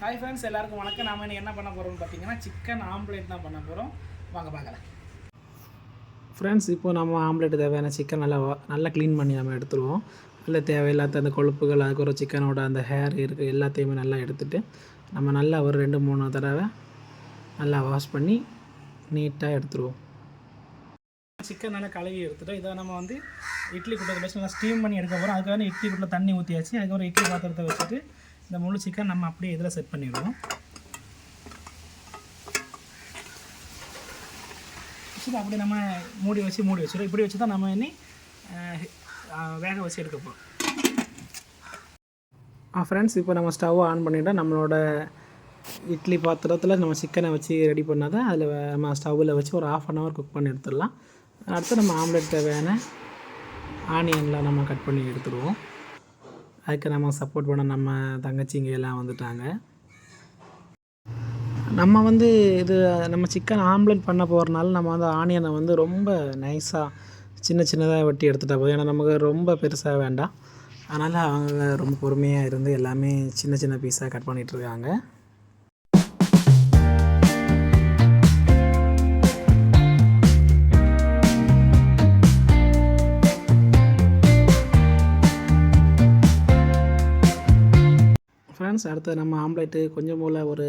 Hi friends, எல்லாருக்கும் வணக்கம். நாம இன்னைக்கு என்ன பண்ண போகிறோம்னு பார்த்தீங்கன்னா சிக்கன் ஆம்லேட் தான் பண்ண போகிறோம். வாங்க பார்க்கலாம். ஃப்ரெண்ட்ஸ், இப்போ நம்ம ஆம்லேட் தேவையான சிக்கன் நல்லா க்ளீன் பண்ணி நம்ம எடுத்துருவோம். இல்லை தேவையில்லாத அந்த கொழுப்புகள், அதுக்கப்புறம் சிக்கனோட அந்த ஹேர் இருக்குது எல்லாத்தையுமே நல்லா எடுத்துகிட்டு நம்ம நல்லா ஒரு 2-3 தடவை நல்லா வாஷ் பண்ணி நீட்டாக எடுத்துருவோம். சிக்கன் நல்லா கழுவி எடுத்துகிட்டோம். இதை நம்ம வந்து இட்லி குட்டத்தை வச்சு நல்லா ஸ்டீம் பண்ணி எடுக்க போகிறோம். அதுக்காக இட்லி குட்டில் தண்ணி ஊற்றியாச்சு. அதுக்கப்புறம் இட்லி பாத்திரத்தை வச்சுட்டு இந்த முழு சிக்கன் நம்ம அப்படியே இதில் செட் பண்ணிடுவோம். அப்படி நம்ம மூடி வச்சிடும். இப்படி வச்சு தான் நம்ம இனி வேக வச்சு எடுக்க போகிறோம். ஃப்ரெண்ட்ஸ், இப்போ நம்ம ஸ்டவ் ஆன் பண்ணிவிட்டோம். நம்மளோட இட்லி பாத்திரத்தில் நம்ம சிக்கனை வச்சு ரெடி பண்ணாதான் அதில் நம்ம ஸ்டவ்வில் வச்சு ஒரு 1/2 hour குக் பண்ணி எடுத்துடலாம். அடுத்து நம்ம ஆம்லேட் தேவையான ஆனியனில் நம்ம கட் பண்ணி எடுத்துடுவோம். அதுக்கு நம்ம சப்போர்ட் பண்ண நம்ம தங்கச்சிங்க எல்லாம் வந்துட்டாங்க. நம்ம வந்து நம்ம சிக்கன் ஆம்லேட் பண்ண போகிறனால நம்ம வந்து ஆனியனை வந்து ரொம்ப நைஸாக சின்னதாக வெட்டி எடுத்துகிட்டா போதும். ஏன்னா நமக்கு ரொம்ப பெருசாக வேண்டாம். அதனால் அவங்க ரொம்ப பொறுமையாக இருந்து எல்லாமே சின்ன பீஸாக கட் பண்ணிகிட்ருக்காங்க. ஃப்ரெண்ட்ஸ், அடுத்து நம்ம ஆம்லேட்டு கொஞ்சம் போல் ஒரு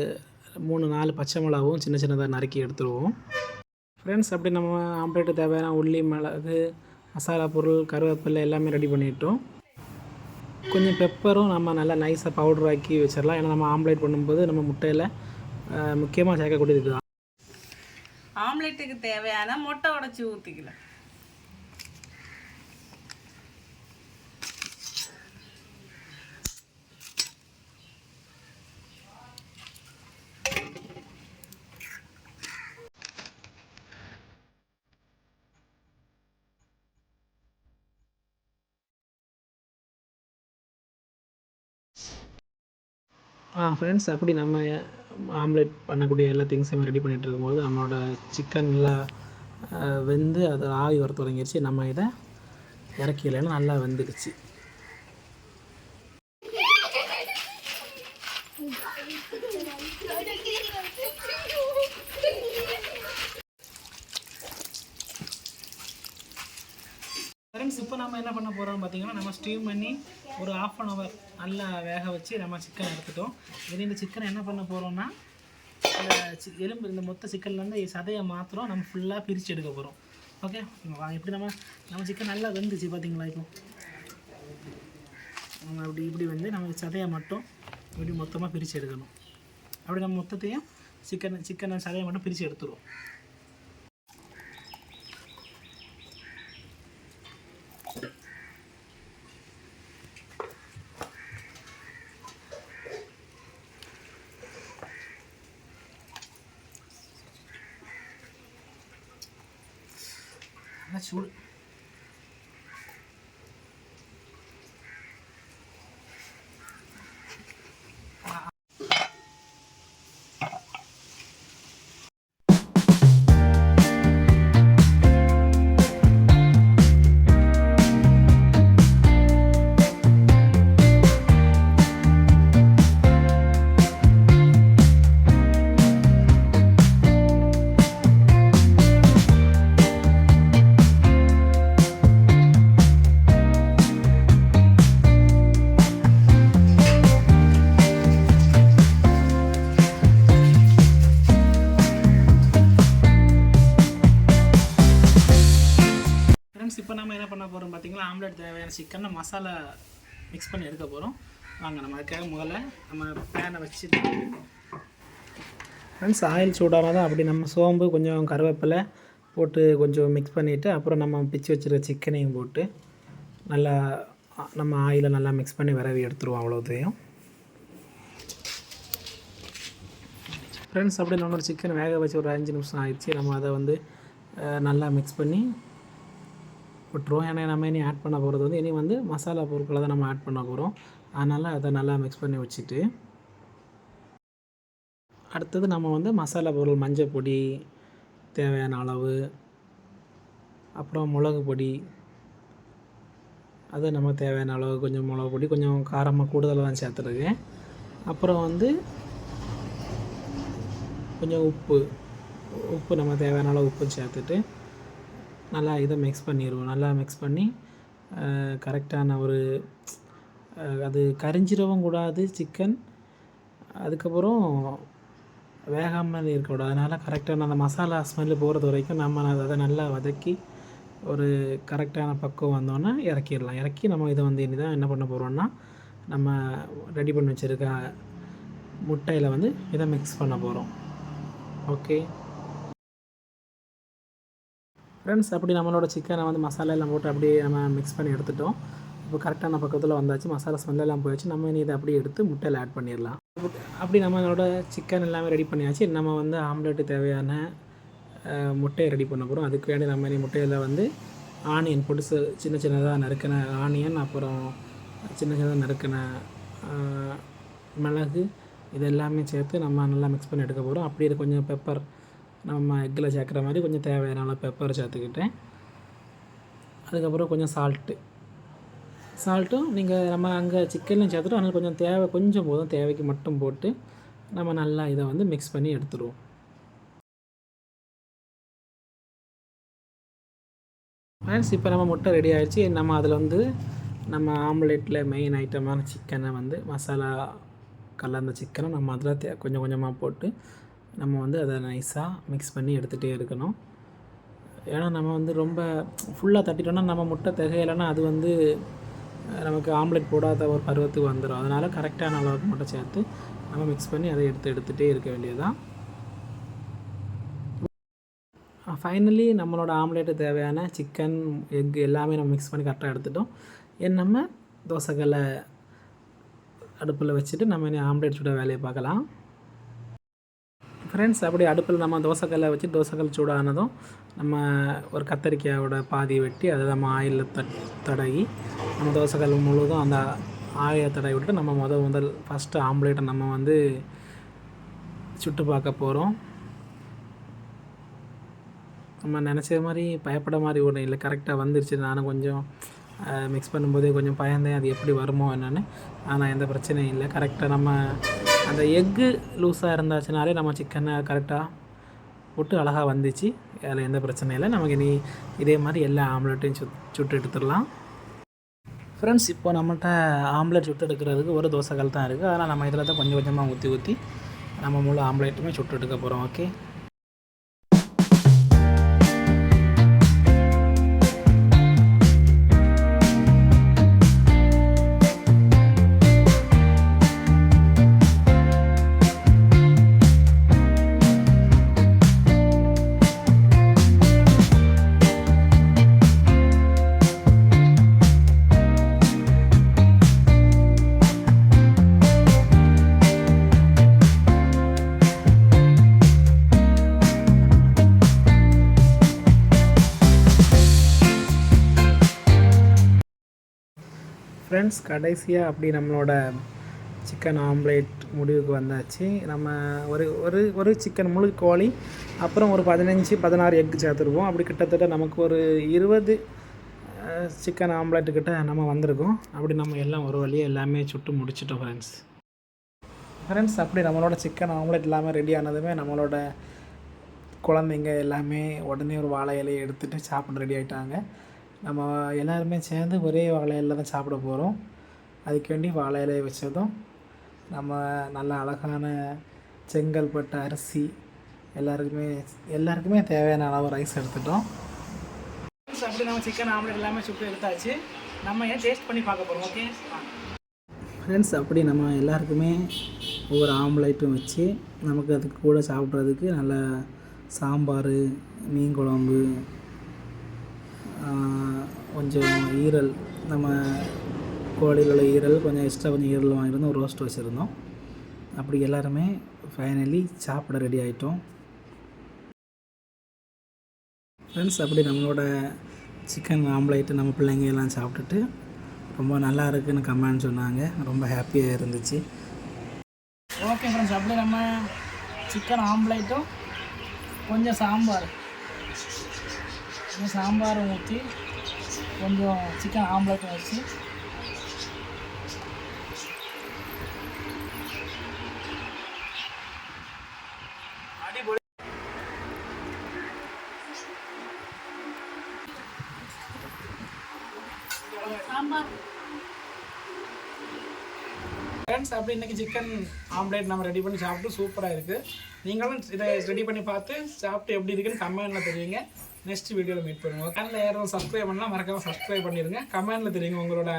3-4 பச்சை மிளகாவும் சின்னதாக நறுக்கி எடுத்துருவோம். ஃப்ரெண்ட்ஸ், அப்படி நம்ம ஆம்லேட்டு தேவையான உள்ளி, மிளகு, மசாலா பொருள், கருவேப்பிலை எல்லாமே ரெடி பண்ணிட்டோம். கொஞ்சம் பெப்பரும் நம்ம நல்லா நைஸாக பவுடர் ஆக்கி வச்சிடலாம். ஏன்னா நம்ம ஆம்லேட் பண்ணும்போது நம்ம முட்டையில் முக்கியமாக சேர்க்கக்கூடியது இதுதான். ஆம்லேட்டுக்கு தேவையான முட்டை உடைச்சி ஊற்றிக்கலாம். ஃப்ரெண்ட்ஸ், அப்படி நம்ம ஆம்லேட் பண்ணக்கூடிய எல்லா திங்ஸுமே ரெடி பண்ணிகிட்டு இருக்கும்போது நம்மளோட சிக்கன்லாம் வெந்து அது ஆவி வர தொடங்கிடுச்சு. நம்ம இதை இறக்கிடலைன்னா நல்லா வெந்துடுச்சு. ஃப்ரெண்ட்ஸ், இப்போ நம்ம என்ன பண்ண போகிறோம்னு பார்த்தீங்கன்னா நம்ம ஸ்டீம் பண்ணி ஒரு 1/2 hour நல்லா வேக வச்சு நம்ம சிக்கன் எடுத்துட்டோம். இதே இந்த சிக்கனை என்ன பண்ண போகிறோம்னா எலும்பு இந்த மொத்த சிக்கன்லேருந்து சதையை மாத்திரம் நம்ம ஃபுல்லாக பிரித்து எடுக்க போகிறோம். ஓகே, எப்படி நம்ம சிக்கன் நல்லா வெந்துச்சு பார்த்தீங்களா? இப்போ நம்ம இப்படி வந்து நம்ம சதையை மட்டும் இப்படி மொத்தமாக பிரித்து எடுக்கணும். அப்படி நம்ம மொத்தத்தையும் சிக்கனை சதையை மட்டும் பிரித்து எடுத்துருவோம். சூடு இப்போ நம்ம என்ன பண்ண போகிறோம் பார்த்தீங்களா, ஆம்லேட் தேவையான சிக்கனை மசாலா மிக்ஸ் பண்ணி எடுக்க போகிறோம். வாங்க, நம்ம அதுக்காக முதல்ல நம்ம பேனை வச்சுட்டு ஃப்ரெண்ட்ஸ் ஆயில் சூடானால் தான் அப்படி நம்ம சோம்பு கொஞ்சம் கருவேப்பிலை போட்டு கொஞ்சம் மிக்ஸ் பண்ணிவிட்டு அப்புறம் நம்ம பிச்சு வச்சுருக்க சிக்கனையும் போட்டு நல்லா நம்ம ஆயிலை நல்லா மிக்ஸ் பண்ணி விரவி எடுத்துருவோம். அவ்வளோதையும் ஃப்ரெண்ட்ஸ், அப்படி நம்மளோட சிக்கன் வேக வச்சு ஒரு 5 நிமிஷம் ஆயிடுச்சு. நம்ம அதை வந்து நல்லா மிக்ஸ் பண்ணி விட்டுருவோம். ஏன்னா நம்ம இனி ஆட் பண்ண போகிறது வந்து இனி வந்து மசாலா பொருட்களை தான் நம்ம ஆட் பண்ண போகிறோம். அதனால் அதை நல்லா மிக்ஸ் பண்ணி வச்சுட்டு அடுத்தது நம்ம வந்து மசாலா பொருள் மஞ்சள் பொடி தேவையான அளவு, அப்புறம் மிளகு பொடி, அது நமக்கு தேவையான அளவு கொஞ்சம் மிளகு பொடி, கொஞ்சம் காரமாக கூடுதலாக தான் சேர்த்துருக்கேன். அப்புறம் வந்து கொஞ்சம் உப்பு நம்ம தேவையான அளவு உப்பு சேர்த்துட்டு நல்லா இதை மிக்ஸ் பண்ணிடுவோம். நல்லா மிக்ஸ் பண்ணி கரெக்டான ஒரு அது கரிஞ்சிடவும் கூடாது சிக்கன், அதுக்கப்புறம் வேகாமல் இருக்கக்கூடாது. அதனால் கரெக்டான அந்த மசாலா ஸ்மெல்லு போகிறது வரைக்கும் நம்ம அதை நல்லா வதக்கி ஒரு கரெக்டான பக்குவம் வந்தோன்னே இறக்கிடலாம். இறக்கி நம்ம இதை வந்து இனி தான் என்ன பண்ண போகிறோம்னா, நம்ம ரெடி பண்ணி வச்சுருக்க முட்டையில் வந்து இதை மிக்ஸ் பண்ண போகிறோம். ஓகே ஃப்ரெண்ட்ஸ், அப்படி நம்மளோட சிக்கனை வந்து மசாலா எல்லாம் போட்டு அப்படியே நம்ம மிக்ஸ் பண்ணி எடுத்துட்டோம். இப்போ கரெக்டான பக்கத்தில் வந்தாச்சு, மசாலா ஸ்மெல்லாம் போயிடுச்சு. நம்ம இனி இதை அப்படியே எடுத்து முட்டையில் ஆட் பண்ணிடலாம். அப்படி நம்மளோட சிக்கன் எல்லாமே ரெடி பண்ணியாச்சு. நம்ம வந்து ஆம்லெட்டு தேவையான முட்டையை ரெடி பண்ண போகிறோம். அதுக்கு வேண்டி நம்ம இனி முட்டையில் வந்து ஆனியன் பொடிசு சின்ன சின்னதாக நறுக்கின ஆனியன், அப்புறம் சின்ன சின்னதாக நறுக்கின மிளகு, இது எல்லாமே சேர்த்து நம்ம நல்லா மிக்ஸ் பண்ணி எடுக்க போகிறோம். அப்படியே கொஞ்சம் பெப்பர், நம்ம எக்கில் சேர்க்குற மாதிரி கொஞ்சம் தேவையான அளவு பெப்பர் சேர்த்துக்கிட்டேன். அதுக்கப்புறம் கொஞ்சம் சால்ட்டும் நீங்கள் நம்ம அங்கே சிக்கன்லையும் சேர்த்துட்டோம். அதனால் கொஞ்சம் போதும், தேவைக்கு மட்டும் போட்டு நம்ம நல்லா இதை வந்து மிக்ஸ் பண்ணி எடுத்துருவோம். ஃப்ரெண்ட்ஸ், இப்போ நம்ம முட்டை ரெடி ஆகிடுச்சு. நம்ம அதில் வந்து நம்ம ஆம்லெட்டில் மெயின் ஐட்டமான சிக்கனை வந்து மசாலா கலந்த சிக்கனை நம்ம அதில் கொஞ்சம் கொஞ்சமாக போட்டு நம்ம வந்து அதை நைஸாக மிக்ஸ் பண்ணி எடுத்துகிட்டே இருக்கணும். ஏன்னா நம்ம வந்து ரொம்ப ஃபுல்லாக தட்டிட்டோன்னா நம்ம முட்டை திகையிலன்னா அது வந்து நமக்கு ஆம்லெட் போடாத ஒரு பருவத்துக்கு வந்துடும். அதனால் கரெக்டான அளவுக்கு மட்டும் சேர்த்து நம்ம மிக்ஸ் பண்ணி அதை எடுத்துகிட்டே இருக்க வேண்டியதுதான். ஃபைனலி நம்மளோட ஆம்லேட்டு தேவையான சிக்கன், எக் எல்லாமே நம்ம மிக்ஸ் பண்ணி கரெக்டாக எடுத்துட்டோம். நம்ம தோசைக்கல்லை அடுப்பில் வச்சுட்டு நம்ம இனி ஆம்லேட் சுட வேலையை பார்க்கலாம். ஃப்ரெண்ட்ஸ், அப்படி அடுப்பில் நம்ம தோசைக்கல்லை வச்சு தோசைக்கல் சூடானதும் நம்ம ஒரு கத்தரிக்காயோட பாதி வெட்டி அதை நம்ம ஆயிலில் தடவி நம்ம தோசைக்கல் முழுவதும் அந்த ஆயிலை தடவி விட்டு நம்ம முதல் ஃபஸ்ட்டு ஆம்லேட்டை நம்ம வந்து சுட்டு பார்க்க போகிறோம். நம்ம நினச்ச மாதிரி பயப்பட மாதிரி ஒன்றும் இல்லை, கரெக்டாக வந்துருச்சு. நானும் கொஞ்சம் மிக்ஸ் பண்ணும்போதே கொஞ்சம் பயந்தேன் அது எப்படி வருமோ என்னென்னு. ஆனால் எந்த பிரச்சனையும் இல்லை. கரெக்டாக நம்ம அந்த எக்கு லூஸாக இருந்தாச்சுனாலே நம்ம சிக்கனை கரெக்டாக போட்டு அழகாக வந்துச்சு. அதில் எந்த பிரச்சனையும் இல்லை. நமக்கு இனி இதே மாதிரி எல்லா ஆம்லெட்டையும் சுட்டு எடுத்துடலாம். ஃப்ரெண்ட்ஸ், இப்போ நம்மள்கிட்ட ஆம்லெட் சுட்டு எடுக்கிறதுக்கு ஒரு தோசைக்கல் தான் இருக்குது. அதனால் நம்ம இதில் தான் கொஞ்சம் கொஞ்சமாக ஊற்றி நம்ம முழு ஆம்லெட்டுமே சுட்டு எடுக்க போகிறோம். ஓகே ஃப்ரெண்ட்ஸ், கடைசியாக அப்படி நம்மளோட சிக்கன் ஆம்லேட் முடிவுக்கு வந்தாச்சு. நம்ம ஒரு சிக்கன் முழு கோழி, அப்புறம் ஒரு 15-16 எக்கு சேர்த்துருவோம். அப்படி கிட்டத்தட்ட நமக்கு ஒரு 20 சிக்கன் ஆம்லேட்டுக்கிட்ட நம்ம வந்திருக்கோம். அப்படி நம்ம எல்லாம் ஒரு வழியாக எல்லாமே சுட்டு முடிச்சிட்டோம். ஃப்ரெண்ட்ஸ், அப்படி நம்மளோட சிக்கன் ஆம்லேட் எல்லாமே ரெடி ஆனதுமே நம்மளோட குழந்தைங்க எல்லாமே உடனே ஒரு வாழை இலையை எடுத்துகிட்டு சாப்பிட ரெடி ஆகிட்டாங்க. நம்ம எல்லாருமே சேர்ந்து ஒரே வாழை இலையில் தான் சாப்பிட போகிறோம். அதுக்கு வேண்டி வாழை இலையை வச்சதும் நம்ம நல்ல அழகான செங்கல்பட்டு அரிசி எல்லாருக்குமே தேவையான அளவு ரைஸ் எடுத்துட்டோம். அப்படி நம்ம சிக்கன் ஆம்லேட் எல்லாமே சுட்டு எடுத்தாச்சு. நம்ம ஏன் டேஸ்ட் பண்ணி பார்க்க போகிறோம். ஓகே ஃப்ரெண்ட்ஸ், அப்படி நம்ம எல்லாருக்குமே ஒவ்வொரு ஆம்லேட்டும் வச்சு நமக்கு அதுக்கு கூட சாப்பிட்றதுக்கு நல்ல சாம்பார், மீன் குழம்பு, கொஞ்சம் ஈரல், நம்ம கோழியில் உள்ள ஈரல் கொஞ்சம் எக்ஸ்ட்ரா கொஞ்சம் ஈரல் வாங்கியிருந்தோம், ஒரு ரோஸ்ட் வச்சுருந்தோம். அப்படி எல்லாருமே ஃபைனலி சாப்பிட ரெடி ஆகிட்டோம். ஃப்ரெண்ட்ஸ், அப்படி நம்மளோட சிக்கன் ஆம்லேட்டு நம்ம பிள்ளைங்க எல்லாம் சாப்பிட்டுட்டு ரொம்ப நல்லா இருக்குதுன்னு கமெண்ட் சொன்னாங்க. ரொம்ப ஹாப்பியாக இருந்துச்சு. ஓகே ஃப்ரெண்ட்ஸ், அப்படி நம்ம சிக்கன் ஆம்லேட்டும் கொஞ்சம் சாம்பாரும் ஊற்றி கொஞ்சம் சிக்கன் ஆம்லேட்டும் வச்சு சாம்பார். ஃப்ரெண்ட்ஸ் அப்படி இன்றைக்கி சிக்கன் ஆம்லேட் நம்ம ரெடி பண்ணி சாப்பிட்டு சூப்பராக இருக்குது. நீங்களும் இதை ரெடி பண்ணி பார்த்து சாப்பிட்டு எப்படி இருக்குன்னு கமெண்ட்டில் தெரியுங்க. நெக்ஸ்ட் வீடியோவில் மீட் பண்ணுவோம். சேனலில் யாரும் சப்ஸ்கிரைப் பண்ணலாம், மறக்காமல் சப்ஸ்கிரைப் பண்ணிடுங்க. கமெண்ட்டில் தெரியுங்க உங்களோட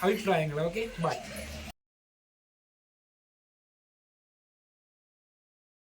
அபிப்பிராயங்களை. ஓகே, பாய்.